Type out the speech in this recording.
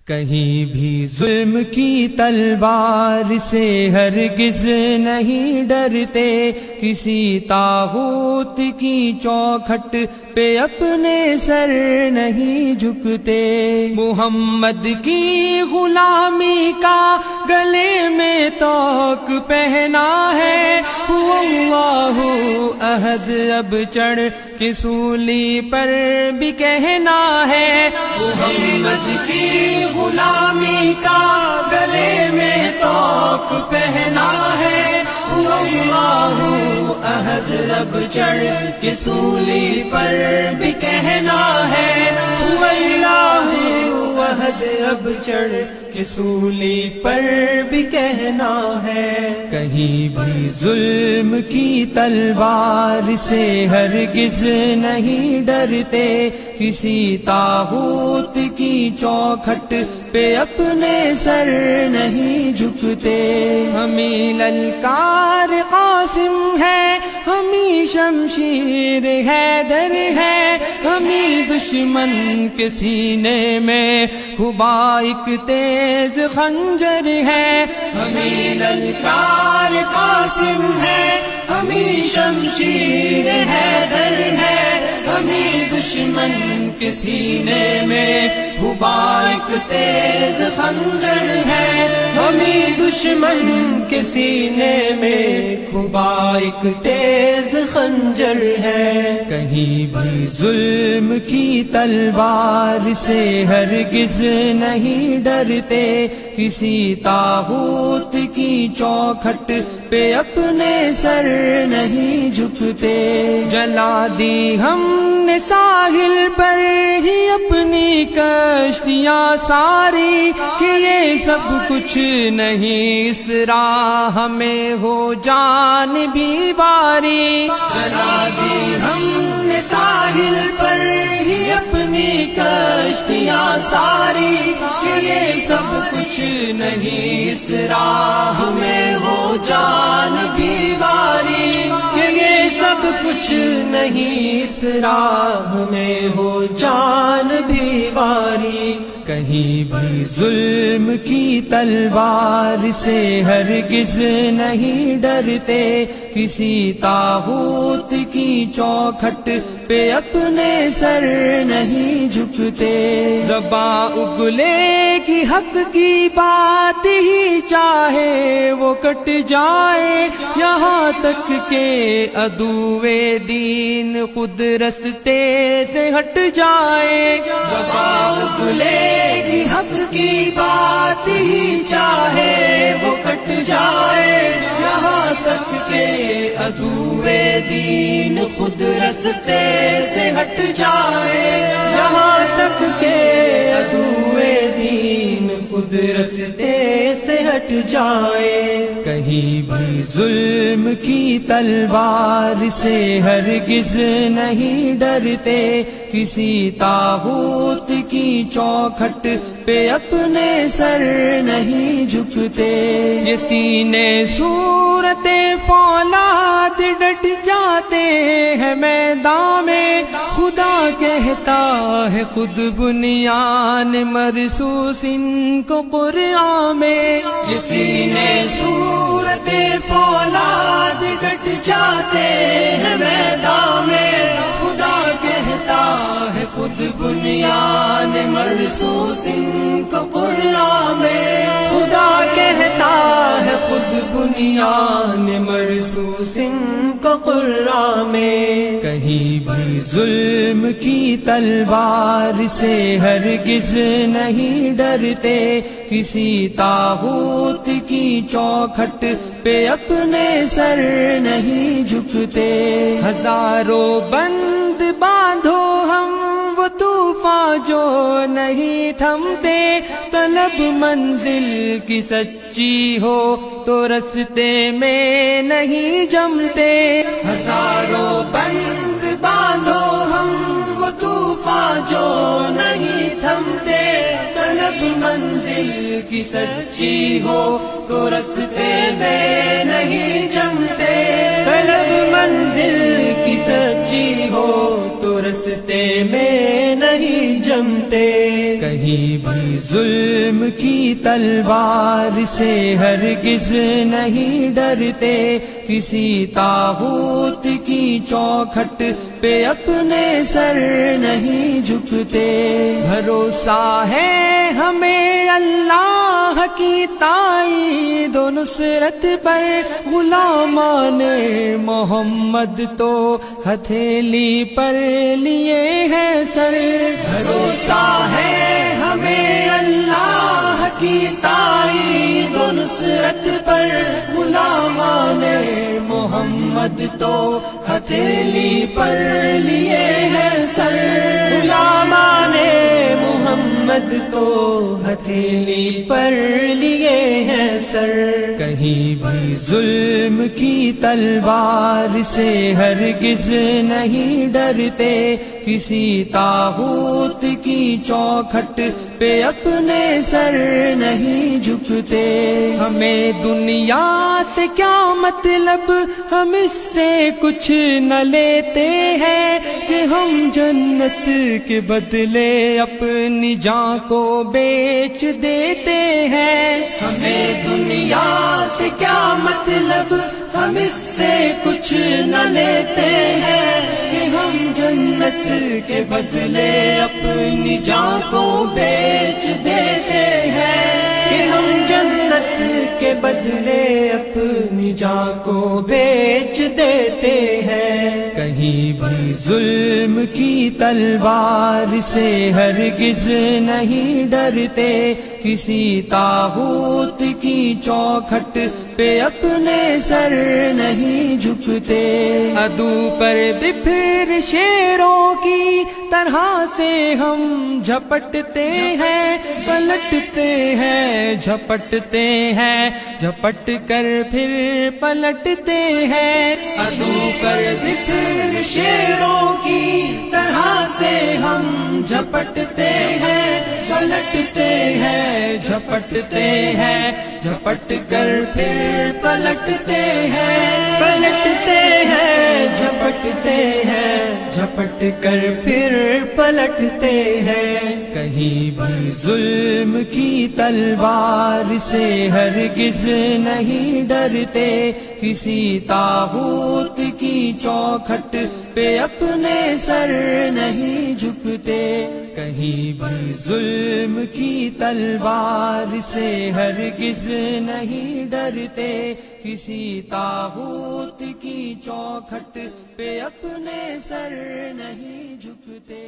کہیں بھی ظلم کی تلوار سے ہرگز نہیں ڈرتے، کسی طاغوت کی چوکھٹ پہ اپنے سر نہیں جھکتے۔ محمد کی غلامی کا گلے میں طوق پہنا ہے، هو اللہ احد اب چڑھ کے سولی پر بھی کہنا ہے۔ محمد کی غلامی کا گلے میں طوق پہنا ہے، هو اللہ احد اب چڑھ کے سولی پر بھی کہنا ہے، هو اللہ احد اب چڑھ کے سولی پر بھی کہنا ہے۔ کہیں بھی ظلم کی تلوار سے ہرگز نہیں ڈرتے، کسی طاغوت کی چوکھٹ پہ اپنے سر نہیں جھکتے۔ ہمیں للکار قاسم ہے، ہمیں شمشیر حیدر ہے، ہمیں دشمن کے سینے میں خبا ایک تیز خنجر ہے۔ ہمیں للکار قاسم ہے، ہمیں شمشیر حیدر ہے، ہمیں دشمن کے سینے میں خبا ایک تیز خنجر ہے، ہمیں دشمن کے سینے میں خبا ایک تیز خنجر ہے۔ کہیں بھی ظلم کی تلوار سے ہرگز نہیں ڈرتے، کسی طاغوت کی چوکھٹ پہ اپنے سر نہیں جھکتے۔ جلا دی ہم نے ساحل پر ہی اپنی کشتیاں ساری، کہ یہ سب کچھ نہیں اس راہ میں ہو جان بھی باری۔ جلا دی ہم نے ساحل پر ہی اپنی کشتیاں ساری، کہ یہ سب کچھ نہیں اس راہ میں ہو جان بھی باری، کہ یہ سب کچھ نہیں اس راہ میں ہو جان بھی باری۔ کہیں بھی ظلم کی تلوار سے ہرگز نہیں ڈرتے، کسی طاغوت کی چوکھٹ پہ اپنے سر نہیں جھکتے۔ زباں اگلے کی حق کی بات ہی چاہے وہ کٹ جائے، یہاں تک کہ عدوِ دین خود رستے سے ہٹ جائے۔ زباں اگلے کی حق کی بات ہی چاہے وہ کٹ جائے، یہاں تک کہ عدوِ دین خود رستے سے ہٹ جائے، یہاں تک کہ عدوِ دین خود رستے سے ہٹ جائے۔ کہیں بھی ظلم کی تلوار سے ہرگز نہیں ڈرتے، کسی طاغوت کی چوکھٹ پہ اپنے سر نہیں جھکتے۔ یہ سینے صورت فولاد ڈٹ جاتے ہیں میدان میں، خدا کہتا ہے خود بنیان مرصوص ان کو قرآن میں۔ یہ سینے صورت فولاد ڈٹ جاتے ہیں میدان میں، خدا کہتا ہے خود بنیان مرصوص ان کو قرآن میں، خدا کہتا ہے خود بنیان مرصوص ان کو قرآن میں۔ کہیں بھی ظلم کی تلوار سے ہرگز نہیں ڈرتے، کسی طاغوت کی چوکھٹ پہ اپنے سر نہیں جھکتے۔ ہزاروں بند باندھو ہم وہ طوفان جو نہیں تھمتے، طلب منزل کی سچی ہو تو رستے میں نہیں جمتے۔ ہزاروں بند باندھو ہم وہ طوفان جو نہیں تھمتے، طلب منزل کی سچی ہو تو رستے میں نہیں جمتے، طلب منزل کی سچی ہو تو رستے میں نہیں جمتے۔ کہیں کہیں بھی ظلم کی تلوار سے ہرگز نہیں ڈرتے، کسی طاغوت کی چوکھٹ پہ اپنے سر نہیں جھکتے۔ بھروسہ ہے ہمیں اللہ کی تائید و نصرت پر، غلامان محمد تو ہتھیلی پر لیے ہیں سر۔ بھروسہ ہے ہمیں اللہ کی تائید و نصرت پر، غلامان محمد تو ہتھیلی پر لیے ہیں سر۔ غلامان محمد تو ہتھیلی پر لیے ہیں سر۔ کہیں بھی ظلم کی تلوار سے ہرگز نہیں ڈرتے، کسی طاغوت کی چوکھٹ پہ اپنے سر نہیں جھکتے۔ ہمیں دنیا سے کیا مطلب، ہم اس سے کچھ نہ لیتے ہیں، کہ ہم جنت کے بدلے اپنی جان کو بیچ دیتے ہیں۔ ہمیں دنیا سے کیا مطلب، ہم اس سے کچھ نہ لیتے ہیں، کہ ہم جنت کے بدلے اپنی جان کو بیچ دیتے ہیں، کہ ہم جنت کے بدلے اپنی جان کو بیچ دیتے ہیں۔ کہیں بھی ظلم کی تلوار سے ہرگز نہیں ڈرتے، کسی طاغوت کی چوکھٹ پہ اپنے سر نہیں جھکتے۔ عدو پر بپھر شیروں کی طرح سے ہم جھپٹتے ہیں، پلٹتے ہیں، جھپٹتے ہیں، جھپٹ کر پھر پلٹتے ہیں۔ عدو پر بپھر شیروں کی طرح سے ہم جھپٹتے ہیں، پلٹتے ہیں، جھپٹتے ہیں، جھپٹ کر پھر پلٹتے ہیں، پلٹتے ہیں، جھپٹتے ہیں، جھپٹ کر پھر پلٹتے ہیں۔ کہیں بھی ظلم کی تلوار سے ہرگز نہیں ڈرتے، کسی طاغوت کی چوکھٹ پہ اپنے سر نہیں جھکتے۔ کہیں بھی ظلم کی تلوار سے ہرگز نہیں ڈرتے، کسی طاغوت کی چوکھٹ پہ اپنے سر نہیں جھکتے۔